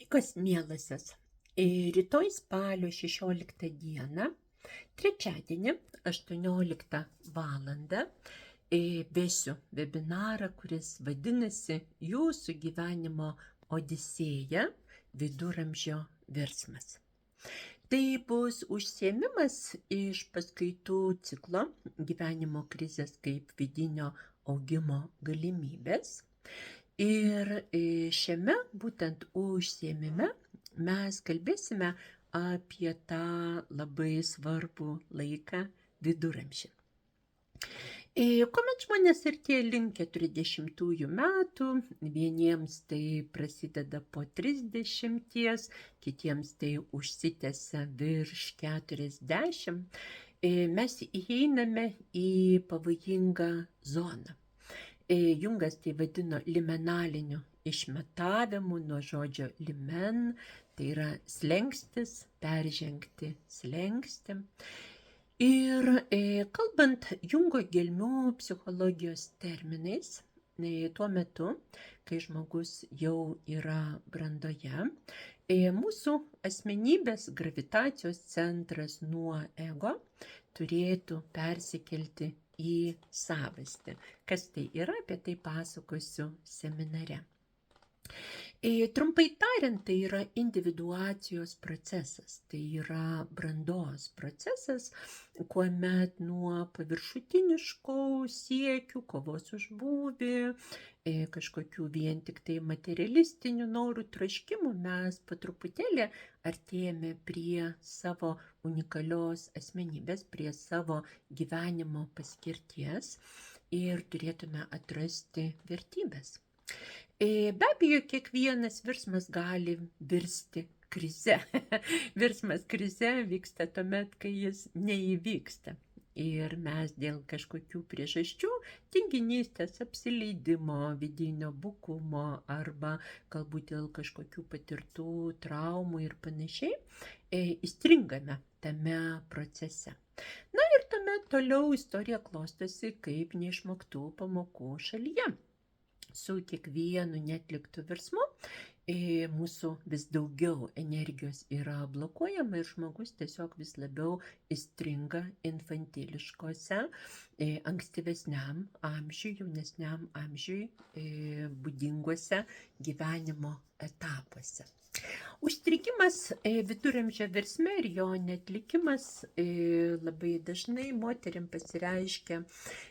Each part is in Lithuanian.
Sveikos mielosios. Rytoj spalio 16 dieną, trečiadienį, 18 valandą, vesiu webinarą, kuris vadinasi Jūsų gyvenimo odisėja – viduramžio virsmas. Tai bus užsiėmimas iš paskaitų ciklo Gyvenimo krizės kaip vidinio augimo galimybės. Ir šiame būtent užsiėmime mes kalbėsime apie tą labai svarbų laiką viduramžį. Kuomet žmonės artėja link 40 metų, vieniems tai prasideda po 30, kitiems tai užsitęsia virš 40, mes įeiname į pavojingą zoną. Jungas tai vadino limenaliniu išmetavimu nuo žodžio limen, tai yra slengstis, peržengti slengstį. Ir kalbant Jungo gelmių psichologijos terminais, tuo metu, kai žmogus jau yra brandoje, mūsų asmenybės gravitacijos centras nuo ego turėtų persikelti į savastį. Kas tai yra, apie tai pasakosiu seminare. Trumpai tariant, tai yra individuacijos procesas, tai yra brandos procesas, kuomet nuo paviršutiniškų siekių, kovos už būvį, kažkokių vien tik tai materialistinių norų, troškimų mes po truputėlį artėjame prie savo unikalios asmenybės, prie savo gyvenimo paskirties ir turėtume atrasti vertybės. Be abejo, kiekvienas virsmas gali virsti krize. Virsmas krize vyksta tuomet, kai jis neįvyksta. Ir mes dėl kažkokių priežasčių, tinginystės, apsileidimo, vidinio bukumo arba galbūt dėl kažkokių patirtų traumų ir panašiai, įstringame tame procese. Na ir tuomet toliau istorija klostosi kaip neišmoktų pamokų šalyje. Su kiekvienu neatliktu virsmu mūsų vis daugiau energijos yra blokuojama ir žmogus tiesiog vis labiau įstringa infantiliškose, ankstyvesniam amžiui, jaunesniam amžiui būdinguose gyvenimo etapuose. Užstrigimas viduramžio virsme ir jo neatlikimas labai dažnai moterim pasireiškia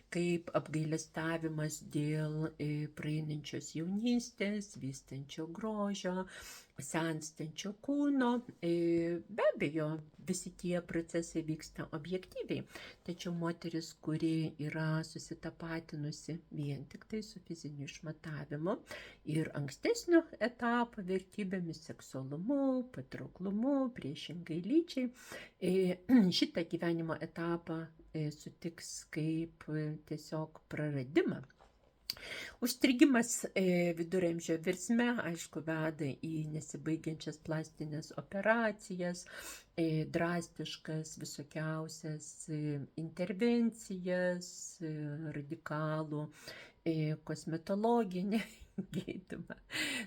kaip apgailestavimas dėl praeinančios jaunystės, vystančio grožio, senstančio kūno. Be abejo, visi tie procesai vyksta objektyviai, tačiau moteris, kuri yra susitapatinusi vien tik tai su fiziniu išmatavimu ir ankstesnio etapo vertybėmis, seksualumu, patrauklumu, priešingai lyčiai, šitą gyvenimo etapą sutiks kaip tiesiog praradimą. Užstrigimas viduramžio virsme, aišku, veda į nesibaigiančias plastinės operacijas, drastiškas visokiausias intervencijas, radikalų kosmetologinį gydymą.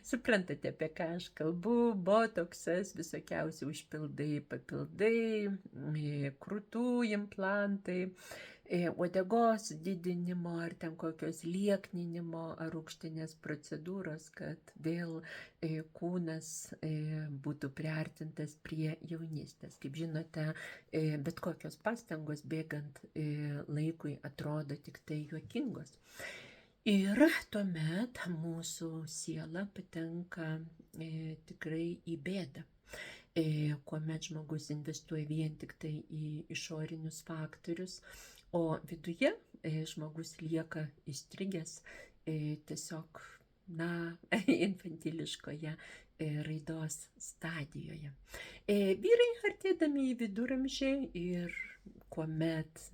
Suprantate, apie ką aš kalbu, botoksas, visokiausi užpildai, papildai, krūtų implantai, uodegos didinimo ar ten kokios liekninimo ar rūgštinės procedūros, kad vėl kūnas būtų priartintas prie jaunystės. Kaip žinote, bet kokios pastangos bėgant laikui atrodo tik tai juokingos. Ir tuomet mūsų siela patenka tikrai į bėdą, kuomet žmogus investuoja vien tik tai į išorinius faktorius, o viduje žmogus lieka įstrigęs tiesiog, infantiliškoje raidos stadijoje. Vyrai artėdami į viduramžį ir kuomet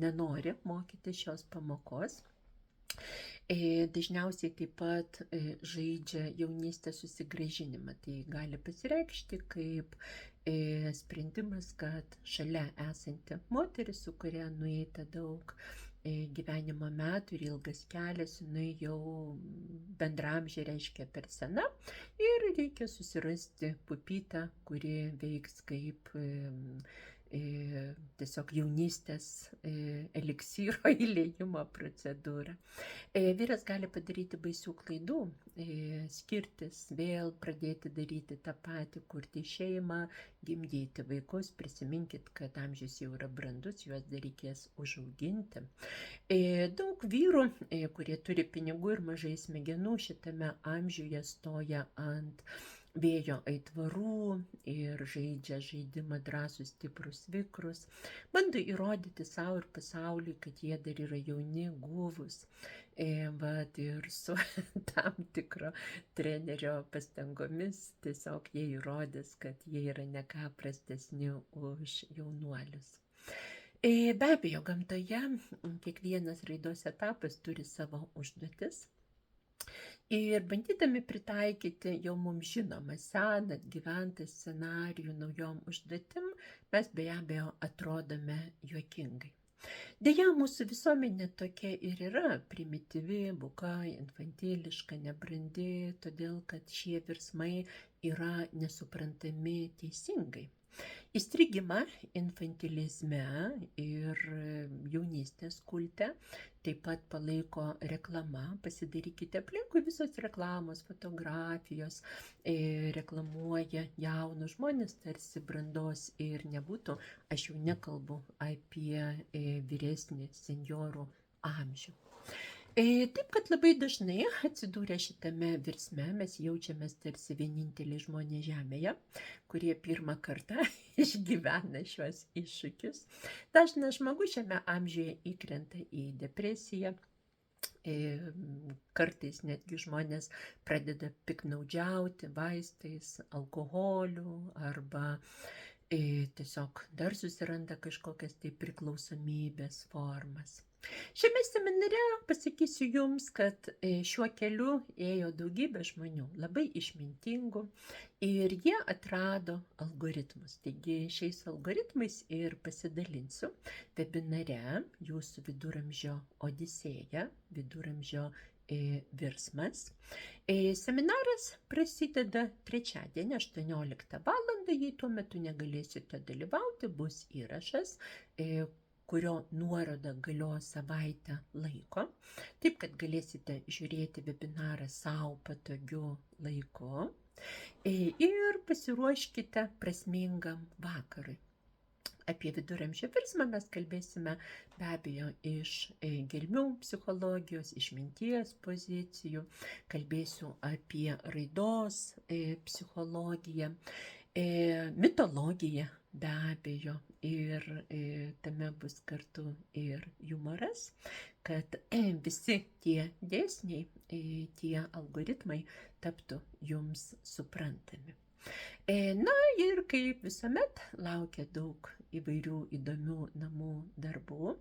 nenori mokyti šios pamokos, dažniausiai taip pat žaidžia jaunystės susigrąžinimą. Tai gali pasireikšti kaip sprendimas, kad šalia esanti moteris, su kuria nueita daug gyvenimo metų ir ilgas kelias, jinai jau bendramžė, reiškia per sena ir reikia susirasti pupytę, kuri veiks kaip tiesiog jaunystės eliksyro įliejimo procedūra. Vyras gali padaryti baisių klaidų, skirtis, vėl pradėti daryti tą patį, kurti šeimą, gimdyti vaikus. Prisiminkit, kad amžius jau yra brandus, juos dar reikės užauginti. Daug vyrų, kurie turi pinigų ir mažai smegenų, šitame amžiuje stoja ant vėjo aitvarų ir žaidžia žaidimą drąsūs, stiprus, vikrus. Bando įrodyti savo ir pasauliui, kad jie dar yra jauni, guvus. Vat ir su tam tikro trenerio pastangomis tiesiog jie įrodys, kad jie yra ne ką prastesni už jaunuolius. Be abejo, gamtoje kiekvienas raidos etapas turi savo užduotis. Ir bandydami pritaikyti jau mums žinomą seną atgyventą scenarijų naujom užduotim, mes be abejo atrodome juokingai. Deja, mūsų visuomenė tokia ir yra primityvi, buka, infantiliška, nebrandi, todėl kad šie virsmai yra nesuprantami teisingai. Įstrigimą infantilizme ir jaunystės kulte taip pat palaiko reklama. Pasidarykite aplinkui, visos reklamos, fotografijos reklamuoja jaunus žmonės tarsi brandos ir nebūtų. Aš jau nekalbu apie vyresnį senjorų amžių. Taip, kad labai dažnai atsidūrę šitame virsme mes jaučiamės tarsi vieninteliai žmonės žemėje, kurie pirmą kartą išgyvena šios iššūkius. Dažnas žmogus šiame amžiuje įkrenta į depresiją. Kartais netgi žmonės pradeda piknaudžiauti vaistais, alkoholiu arba tiesiog dar susiranda kažkokias tai priklausomybės formas. Šiame seminare pasakysiu jums, kad šiuo keliu ėjo daugybė žmonių, labai išmintingų, ir jie atrado algoritmus. Taigi šiais algoritmais ir pasidalinsiu webinare Jūsų viduramžio odisėja, viduramžio virsmas. Seminaras prasideda trečiadienį 18 val. Jei tuo metu negalėsite dalyvauti, bus įrašas, kurio nuoroda galios savaitę laiko, taip kad galėsite žiūrėti webinarą savo patogiu laiku ir pasiruoškite prasmingam vakarui. Apie viduramžio virsmą mes kalbėsime be abejo iš gelmių psichologijos, išminties pozicijų, kalbėsiu apie raidos psichologiją, mitologiją be abejo, ir tame bus kartu ir humoras, kad visi tie dėsniai, tie algoritmai taptų jums suprantami. Na ir kaip visuomet laukia daug įvairių įdomių namų darbų.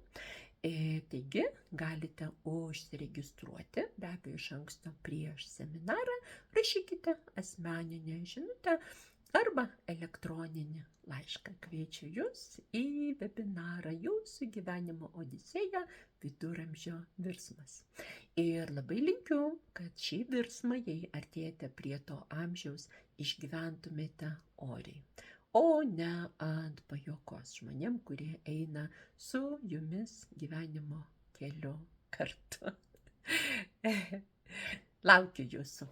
Taigi galite užsiregistruoti, be abejo iš anksto prieš seminarą, rašykite asmeninę žinutę arba elektroninį laišką. Kviečiu jūs į webinarą Jūsų gyvenimo odisėja viduramžio virsmas. Ir labai linkiu, kad šį virsmą, jei artėjate prie to amžiaus, išgyventumėte oriai, o ne ant pajuokos žmonėm, kurie eina su jumis gyvenimo keliu kartu. Laukiu jūsų.